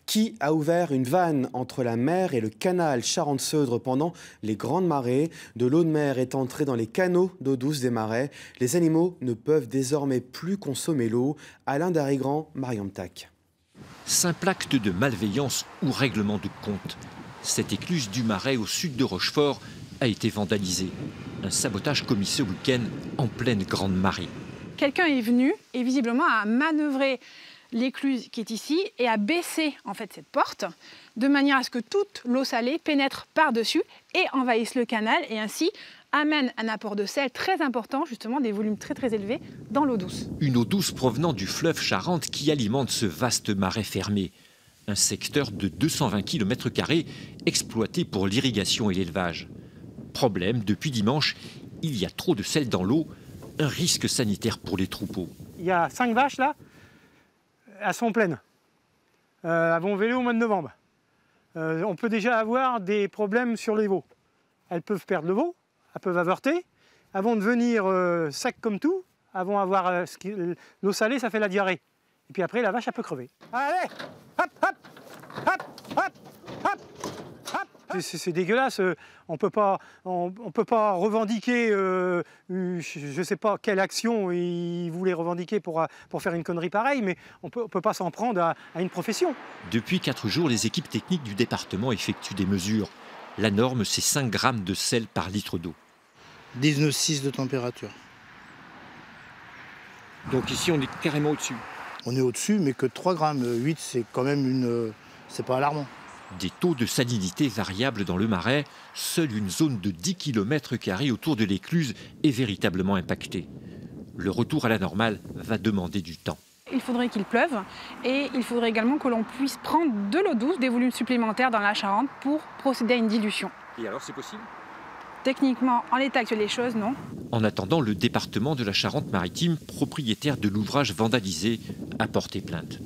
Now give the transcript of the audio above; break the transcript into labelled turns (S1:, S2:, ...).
S1: Qui a ouvert une vanne entre la mer et le canal Charente-Seudre pendant les grandes marées? De l'eau de mer est entrée dans les canaux d'eau douce des marais. Les animaux ne peuvent désormais plus consommer l'eau. Alain Darigrand, Mariam Tac.
S2: Simple acte de malveillance ou règlement de compte. Cette écluse du Marais au sud de Rochefort a été vandalisée. Un sabotage commis ce week-end en pleine grande marée.
S3: Quelqu'un est venu et visiblement a manœuvré l'écluse qui est ici et a baissé en fait cette porte de manière à ce que toute l'eau salée pénètre par-dessus et envahisse le canal et ainsi amène un apport de sel très important, justement des volumes très élevés dans l'eau douce.
S2: Une eau douce provenant du fleuve Charente qui alimente ce vaste marais fermé. Un secteur de 220 km² exploité pour l'irrigation et l'élevage. Problème, depuis dimanche, il y a trop de sel dans l'eau, un risque sanitaire pour les troupeaux.
S4: Il y a 5 vaches là, elles sont pleines. Elles vont véler au mois de novembre. On peut déjà avoir des problèmes sur les veaux. Elles peuvent perdre le veau, elles peuvent avorter, elles vont devenir secs comme tout, elles vont avoir l'eau salée, ça fait la diarrhée. Et puis après, la vache, elle peut crever. Allez, hop, hop, hop, hop, hop, hop. C'est dégueulasse. On peut pas revendiquer, je ne sais pas quelle action ils voulaient revendiquer pour faire une connerie pareille, mais on peut pas s'en prendre à une profession.
S2: Depuis 4 jours, les équipes techniques du département effectuent des mesures. La norme, c'est 5 grammes de sel par litre d'eau.
S5: 19,6 de température.
S2: Donc ici, on est carrément au-dessus.
S5: On est au-dessus, mais que 3 grammes. 8, c'est quand même c'est pas alarmant.
S2: Des taux de salinité variables dans le Marais, seule une zone de 10 km² autour de l'écluse est véritablement impactée. Le retour à la normale va demander du temps.
S3: Il faudrait qu'il pleuve et il faudrait également que l'on puisse prendre de l'eau douce, des volumes supplémentaires dans la Charente pour procéder à une dilution.
S2: Et alors c'est possible ?
S3: Techniquement, en l'état actuel des choses, non.
S2: En attendant, le département de la Charente-Maritime, propriétaire de l'ouvrage vandalisé, a porté plainte.